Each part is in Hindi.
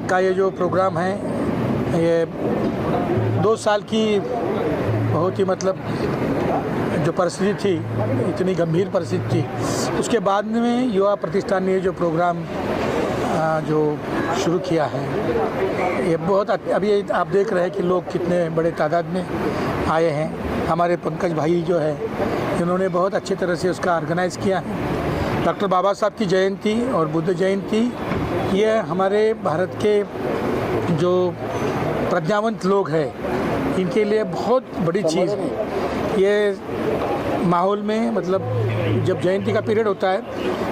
का ये जो प्रोग्राम है, ये 2 साल की बहुत ही मतलब जो परिस्थिति थी, इतनी गंभीर परिस्थिति थी, उसके बाद में युवा प्रतिष्ठान ने जो प्रोग्राम जो शुरू किया है, ये बहुत अभी आप देख रहे हैं कि लोग कितने बड़े तादाद में आए हैं। हमारे पंकज भाई जो है, इन्होंने बहुत अच्छे तरह से उसका ऑर्गेनाइज़ किया है। डॉक्टर बाबा साहब की जयंती और बुद्ध जयंती, ये हमारे भारत के जो प्रज्ञावंत लोग हैं, इनके लिए बहुत बड़ी चीज़ है। ये माहौल में मतलब जब जयंती का पीरियड होता है,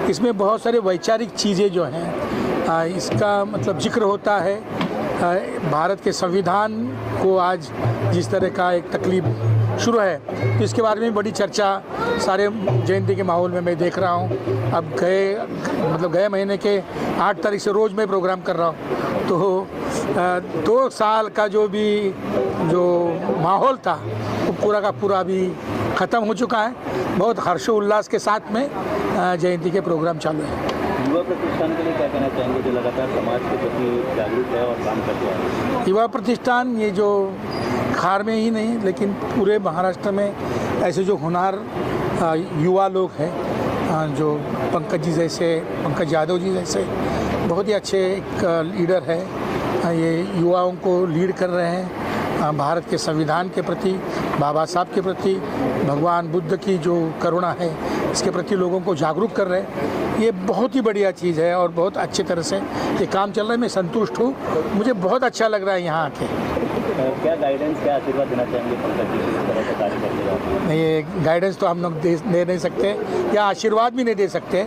इसमें बहुत सारे वैचारिक चीज़ें जो हैं, इसका मतलब जिक्र होता है। भारत के संविधान को आज जिस तरह का एक तकलीफ शुरू है, तो इसके बारे में बड़ी चर्चा सारे जयंती के माहौल में मैं देख रहा हूँ। अब गए महीने के 8 तारीख से रोज़ मैं प्रोग्राम कर रहा हूँ, तो 2 साल का जो माहौल था, वो पूरा का पूरा अभी ख़त्म हो चुका है। बहुत हर्षोल्लास के साथ में जयंती के प्रोग्राम चालू है। युवा प्रतिष्ठान के लिए क्या कहना चाहेंगे, जो लगातार समाज के प्रति जागरूक है और काम करते हैं? युवा प्रतिष्ठान ये जो खार में ही नहीं, लेकिन पूरे महाराष्ट्र में ऐसे जो होनहार युवा लोग हैं, जो पंकज यादव जी जैसे बहुत ही अच्छे एक लीडर है, ये युवाओं को लीड कर रहे हैं भारत के संविधान के प्रति, बाबा साहब के प्रति, भगवान बुद्ध की जो करुणा है, इसके प्रति लोगों को जागरूक कर रहे हैं। ये बहुत ही बढ़िया चीज़ है और बहुत अच्छे तरह से ये काम चल रहा है। मैं संतुष्ट हूँ, मुझे बहुत अच्छा लग रहा है यहाँ आके। क्या गाइडेंस, क्या आशीर्वाद देना चाहेंगे पंकज जी इस तरह से कार्य करते हैं? ये गाइडेंस तो हम लोग दे नहीं सकते, या आशीर्वाद भी नहीं दे सकते।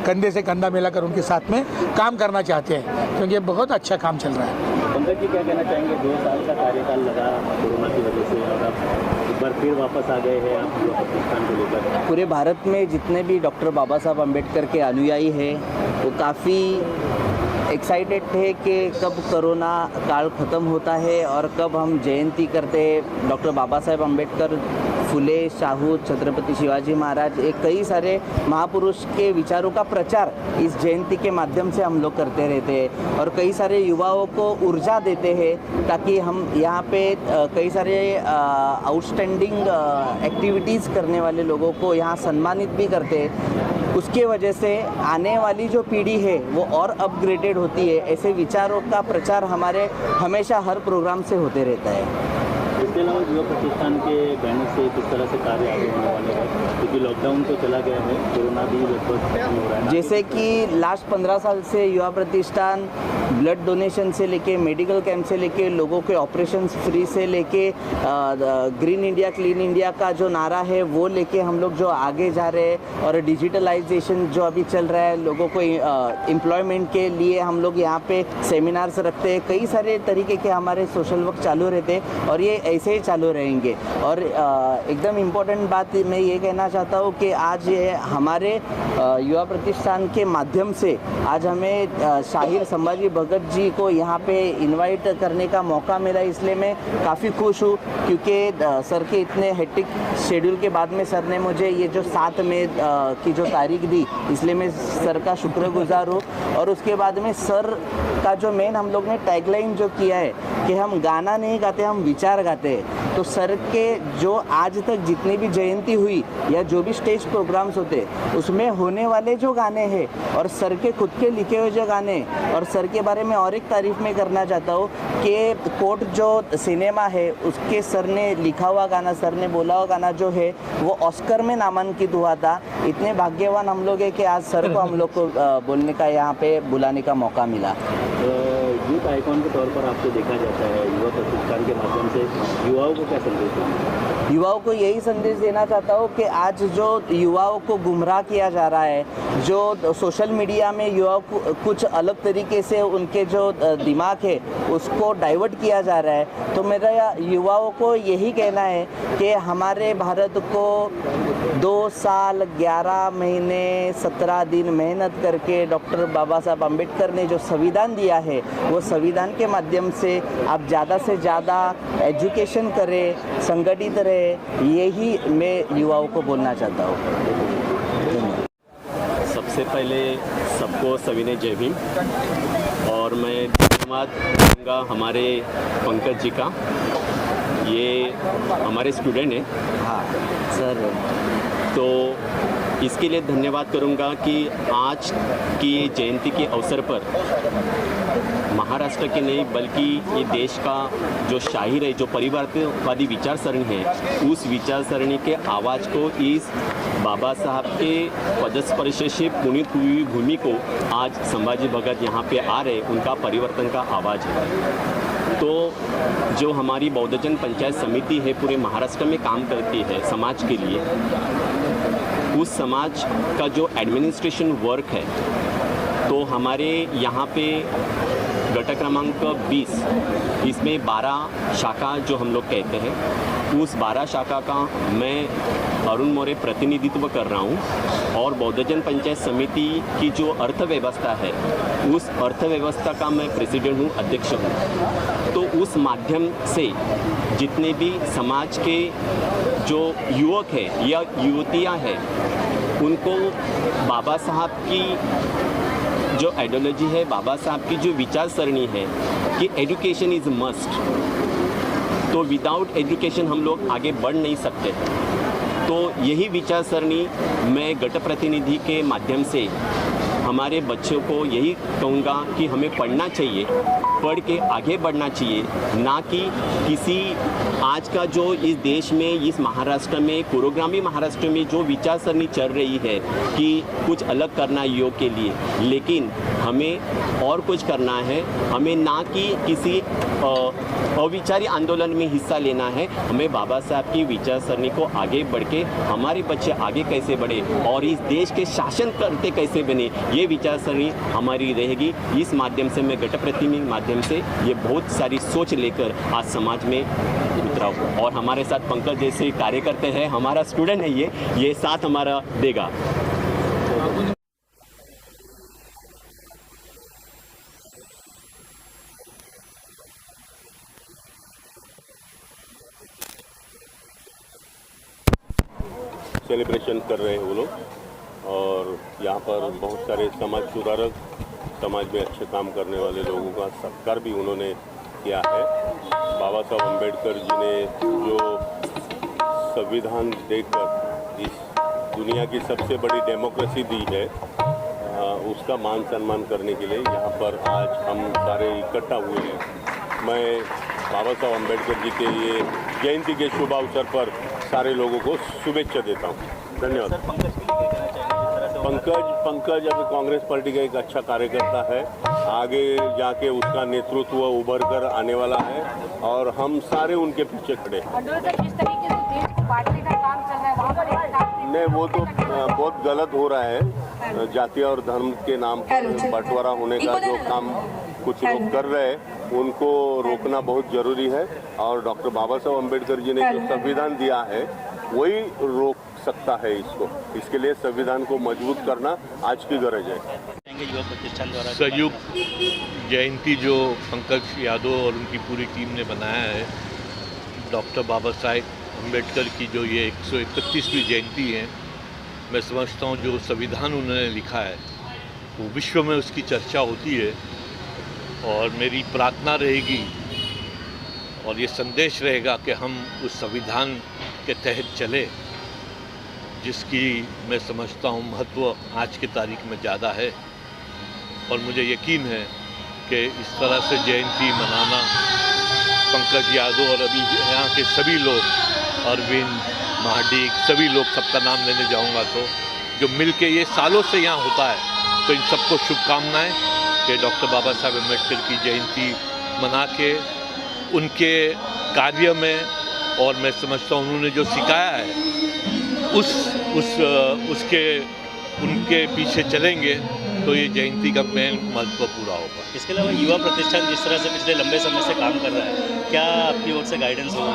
कंधे से कंधा मिलाकर उनके साथ में काम करना चाहते हैं, क्योंकि ये बहुत अच्छा काम चल रहा है। पंकज जी क्या कहना चाहेंगे, 2 साल का कार्यकाल लगा कोरोना की वजह से, और अब एक बार फिर वापस आ गए हैं आप युवा प्रतिष्ठान को लेकर? पूरे भारत में जितने भी डॉक्टर बाबा साहब अम्बेडकर के अनुयायी हैं, वो काफ़ी एक्साइटेड थे कि कब कोरोना काल ख़त्म होता है और कब हम जयंती करते हैं। डॉक्टर बाबा साहेब अम्बेडकर, फुले, शाहू, छत्रपति शिवाजी महाराज, एक कई सारे महापुरुष के विचारों का प्रचार इस जयंती के माध्यम से हम लोग करते रहते हैं, और कई सारे युवाओं को ऊर्जा देते हैं, ताकि हम यहाँ पे कई सारे आउटस्टैंडिंग एक्टिविटीज़ करने वाले लोगों को यहाँ सम्मानित भी करते हैं। उसके वजह से आने वाली जो पीढ़ी है वो और अपग्रेडेड होती है। ऐसे विचारों का प्रचार हमारे हमेशा हर प्रोग्राम से होते रहता है। इसके अलावा युवा प्रतिष्ठान के बैनर से किस तरह से कार्य आगे होने वाले हैं, क्योंकि लॉकडाउन तो चला गया है, कोरोना भी लगभग खत्म हो रहा है। जैसे कि लास्ट 15 साल से युवा प्रतिष्ठान ब्लड डोनेशन से लेके मेडिकल कैंप से लेके लोगों के ऑपरेशंस फ्री से लेके ग्रीन इंडिया क्लीन इंडिया का जो नारा है वो लेके हम लोग जो आगे जा रहे हैं, और डिजिटलाइजेशन जो अभी चल रहा है, लोगों को एम्प्लॉयमेंट के लिए हम लोग यहाँ पे सेमिनार्स रखते हैं। कई सारे तरीके के हमारे सोशल वर्क चालू रहते हैं और ये ऐसे ही चालू रहेंगे। और एकदम इम्पोर्टेंट बात मैं ये कहना चाहता हूँ कि आज ये हमारे युवा प्रतिष्ठान के माध्यम से आज हमें शाहिर संभाजी भगत जी को यहाँ पे इनवाइट करने का मौका मिला, इसलिए मैं काफ़ी खुश हूँ, क्योंकि सर के इतने हेक्टिक शेड्यूल के बाद में सर ने मुझे ये जो 7 मई की जो तारीख दी, इसलिए मैं सर का शुक्रगुजार हूँ। और उसके बाद में सर का जो मेन हम लोग ने टैगलाइन जो किया है कि हम गाना नहीं गाते, हम विचार गाते हैं, तो सर के जो आज तक जितनी भी जयंती हुई या जो भी स्टेज प्रोग्राम्स होते उसमें होने वाले जो गाने हैं और सर के खुद के लिखे हुए जो गाने, और सर के बारे में और एक तारीफ मैं करना चाहता हूँ कि कोर्ट जो सिनेमा है उसके सर ने लिखा हुआ गाना, सर ने बोला हुआ गाना जो है वो ऑस्कर में नामांकित हुआ था। इतने भाग्यवान हम लोग हैं कि आज सर को हम लोग को बोलने का, यहाँ पे बुलाने का मौका मिला। यूथ आइकॉन के तौर पर आपको देखा जाता है, युवा प्रतिष्ठान के माध्यम से युवाओं को क्या संदेश देंगे? युवाओं को यही संदेश देना चाहता हूँ कि आज जो युवाओं को गुमराह किया जा रहा है, जो सोशल मीडिया में युवाओं को कुछ अलग तरीके से उनके जो दिमाग है उसको डाइवर्ट किया जा रहा है, तो मेरा युवाओं को यही कहना है कि हमारे भारत को 2 साल 11 महीने 17 दिन मेहनत करके डॉक्टर बाबा साहब अम्बेडकर ने जो संविधान दिया है, वो संविधान के माध्यम से आप ज़्यादा से ज़्यादा एजुकेशन करें, संगठित रहे, यही मैं युवाओं को बोलना चाहता हूँ। सबसे पहले सबको सविनय जय भीम, और मैं धन्यवाद दूंगा हमारे पंकज जी का, ये हमारे स्टूडेंट हैं। हाँ सर, तो इसके लिए धन्यवाद करूंगा कि आज की जयंती के अवसर पर महाराष्ट्र के नहीं बल्कि ये देश का जो शाहिर है, जो परिवर्तनवादी विचार सरणी है, उस विचार सरणी के आवाज़ को, इस बाबा साहब के पदस्पर्श से पुनीत हुई भूमि को आज संभाजी भगत यहाँ पे आ रहे, उनका परिवर्तन का आवाज़ है। तो जो हमारी बौद्धजन पंचायत समिति है पूरे महाराष्ट्र में काम करती है समाज के लिए, उस समाज का जो एडमिनिस्ट्रेशन वर्क है, तो हमारे यहाँ पे गट क्रमांक 20, इसमें 12 शाखा जो हम लोग कहते हैं, उस 12 शाखा का मैं अरुण मोरे प्रतिनिधित्व कर रहा हूँ, और बौद्धजन पंचायत समिति की जो अर्थव्यवस्था है उस अर्थव्यवस्था का मैं प्रेसिडेंट हूँ, अध्यक्ष हूँ। तो उस माध्यम से जितने भी समाज के जो युवक है या युवतियाँ हैं, उनको बाबा साहब की जो आइडियोलॉजी है, बाबा साहब की जो विचार सरणी है कि एजुकेशन इज़ मस्ट, तो विदाउट एजुकेशन हम लोग आगे बढ़ नहीं सकते। तो यही विचार सरणी मैं गट प्रतिनिधि के माध्यम से हमारे बच्चों को यही कहूँगा कि हमें पढ़ना चाहिए, पढ़ के आगे बढ़ना चाहिए, ना कि किसी आज का जो इस देश में, इस महाराष्ट्र में, पुरोगामी महाराष्ट्र में जो विचार सरणी चल रही है कि कुछ अलग करना योग के लिए, लेकिन हमें और कुछ करना है। हमें ना कि किसी अविचारी आंदोलन में हिस्सा लेना है, हमें बाबा साहब की विचार सरणी को आगे बढ़ के हमारे बच्चे आगे कैसे बढ़े और इस देश के शासन करते कैसे बने, ये विचार सरणी हमारी रहेगी। इस माध्यम से मैं गट प्रतिनिधि माध्यम से ये बहुत सारी सोच लेकर आज समाज में उतरा हूँ, और हमारे साथ पंकज जैसे कार्यकर्ता है, हमारा स्टूडेंट है, ये साथ हमारा देगा। सेलिब्रेशन कर रहे हैं वो लोग, और यहाँ पर बहुत सारे समाज सुधारक, समाज में अच्छे काम करने वाले लोगों का सत्कार भी उन्होंने किया है। बाबा साहब अम्बेडकर जी ने जो संविधान देकर इस दुनिया की सबसे बड़ी डेमोक्रेसी दी है, उसका मान सम्मान करने के लिए यहाँ पर आज हम सारे इकट्ठा हुए हैं। मैं बाबा साहब अम्बेडकर जी के ये जयंती के शुभ अवसर पर सारे लोगों को शुभेच्छा देता हूँ। धन्यवाद। पंकज अभी कांग्रेस पार्टी का एक अच्छा कार्यकर्ता है, आगे जाके उसका नेतृत्व उभर कर आने वाला है और हम सारे उनके पीछे खड़े हैं। जिस तरीके से देश को बांटने का काम चल रहा है वहाँ पर नहीं, वो तो बहुत गलत हो रहा है। जाति और धर्म के नाम पर बंटवारा होने का जो काम कुछ लोग कर रहे हैं उनको रोकना बहुत जरूरी है और डॉक्टर बाबा साहब अम्बेडकर जी ने जो संविधान दिया है वही रोक सकता है इसको। इसके लिए संविधान को मजबूत करना आज की गरज है। युवा प्रतिष्ठान द्वारा संयुक्त जयंती जो पंकज यादव और उनकी पूरी टीम ने बनाया है, डॉक्टर बाबा साहेब अम्बेडकर की जो ये 131वीं जयंती है, मैं समझता हूँ जो संविधान उन्होंने लिखा है वो विश्व में उसकी चर्चा होती है और मेरी प्रार्थना रहेगी और ये संदेश रहेगा कि हम उस संविधान के तहत चले, जिसकी मैं समझता हूँ महत्व आज की तारीख में ज़्यादा है। और मुझे यकीन है कि इस तरह से जयंती मनाना पंकज यादव और अभी यहाँ के सभी लोग, अरविंद महाडिक, सभी लोग, सबका नाम लेने जाऊँगा तो जो मिल के ये सालों से यहाँ होता है, तो इन सबको शुभकामनाएँ कि डॉक्टर बाबा साहब अम्बेडकर की जयंती मना के उनके कार्य में, और मैं समझता हूँ उन्होंने जो सिखाया है उनके पीछे चलेंगे तो ये जयंती का मेन महत्व पूरा होगा। इसके अलावा युवा प्रतिष्ठान जिस तरह से पिछले लंबे समय से काम कर रहा है, क्या आपकी ओर से गाइडेंस होगा?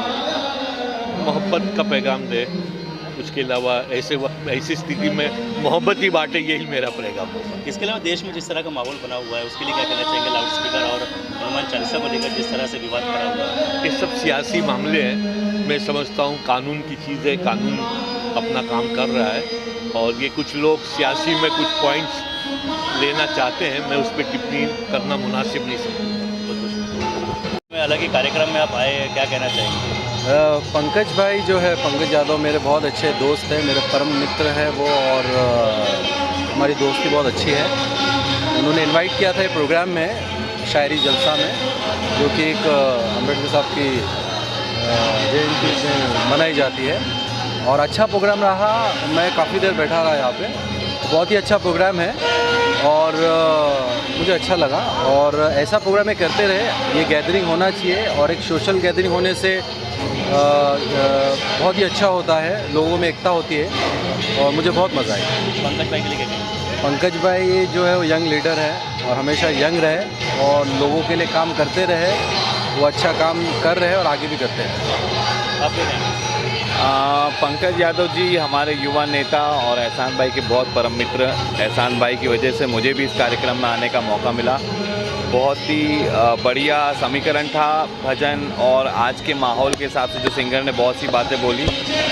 मोहब्बत का पैगाम दे, उसके अलावा ऐसी स्थिति में मोहब्बत ही बांटे, यही मेरा पैगाम होगा। इसके अलावा देश में जिस तरह का माहौल बना हुआ है उसके लिए क्या कहना चाहेंगे? लाउड स्पीकर और हनुमान चालीसा को लेकर जिस तरह से विवाद खड़ा हुआ है, ये सब सियासी मामले हैं। मैं समझता हूँ कानून की चीज़ है, कानून अपना काम कर रहा है और ये कुछ लोग सियासी में कुछ पॉइंट्स लेना चाहते हैं, मैं उस पर टिप्पणी करना मुनासिब नहीं समझता। अलग ही कार्यक्रम में आप आए हैं, क्या कहना चाहेंगे? पंकज भाई जो है, पंकज यादव मेरे बहुत अच्छे दोस्त हैं, मेरे परम मित्र हैं वो, और हमारी दोस्ती बहुत अच्छी है। उन्होंने इनवाइट किया था ये प्रोग्राम में, शायरी जलसा में, जो कि एक अम्बेडकर साहब की जयंती मनाई जाती है और अच्छा प्रोग्राम रहा। मैं काफ़ी देर बैठा रहा यहाँ पे, बहुत ही अच्छा प्रोग्राम है और मुझे अच्छा लगा और ऐसा प्रोग्राम ये करते रहे। ये गैदरिंग होना चाहिए और एक सोशल गैदरिंग होने से बहुत ही अच्छा होता है, लोगों में एकता होती है और मुझे बहुत मज़ा आया। पंकज भाई के लिए क्या कहेंगे? पंकज भाई जो है वो यंग लीडर है और हमेशा यंग रहे और लोगों के लिए काम करते रहे। वो अच्छा काम कर रहे हैं और आगे भी करते हैं। आप क्या कहेंगे? पंकज यादव जी हमारे युवा नेता और एहसान भाई के बहुत परम मित्र। एहसान भाई की वजह से मुझे भी इस कार्यक्रम में आने का मौका मिला। बहुत ही बढ़िया समीकरण था भजन, और आज के माहौल के हिसाब से जो सिंगर ने बहुत सी बातें बोली,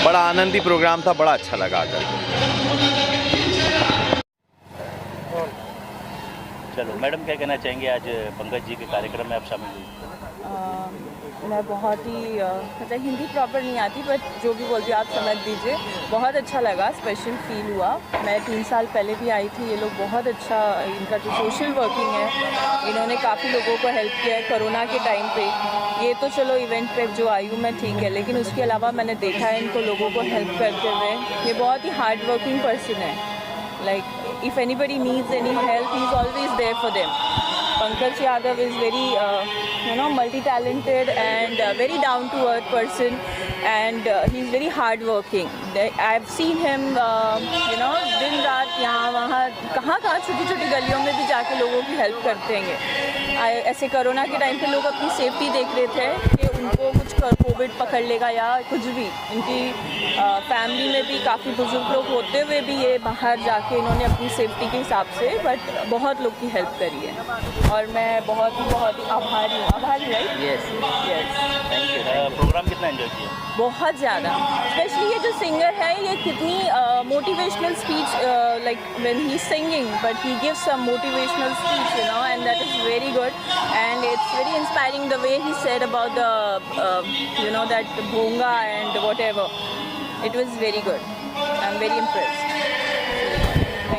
बड़ा आनंदी प्रोग्राम था, बड़ा अच्छा लगा आकर। चलो मैडम, क्या कहना चाहेंगे? आज पंकज जी के कार्यक्रम में आप शामिल हुई। मैं बहुत ही मतलब हिंदी प्रॉपर नहीं आती, बट जो भी बोलती हूँ आप समझ दीजिए। बहुत अच्छा लगा, स्पेशल फील हुआ। मैं 3 साल पहले भी आई थी। ये लोग बहुत अच्छा, इनका जो सोशल वर्किंग है, इन्होंने काफ़ी लोगों को हेल्प किया है कोरोना के टाइम पे। ये तो चलो इवेंट पे जो आई हूँ मैं, ठीक है, लेकिन उसके अलावा मैंने देखा है इनको लोगों को हेल्प करते हुए। ये बहुत ही हार्ड वर्किंग पर्सन है। Like if anybody needs any help, he is always there for them. Pankaj Yadav is very multi-talented and very down-to-earth person, and he's very hard-working. I've seen him दिन रात यहाँ वहाँ कहाँ छोटी-छोटी गलियों में भी जाके लोगों की हेल्प करते हैं। ऐसे कोरोना के टाइम पे लोग अपनी सेफ्टी देख रहे थे कि उनको कुछ कोविड पकड़ लेगा या कुछ भी। इनकी फैमिली में भी काफ़ी बुजुर्ग लोग होते हुए भी ये बाहर जाके इन्होंने अपनी सेफ्टी के हिसाब से बट बहुत लोग की हेल्प करी है और मैं बहुत ही आभारी हूँ। आभारी right? Yes yes, thank you. Programme कितना एंजॉय किया? बहुत ज़्यादा। स्पेशली ये जो सिंगर है, ये कितनी motivational speech, like when he singing but he gives some motivational speech, and that is very good and it's very inspiring the way he said about the that bhonga and whatever. It was very good. I'm very impressed.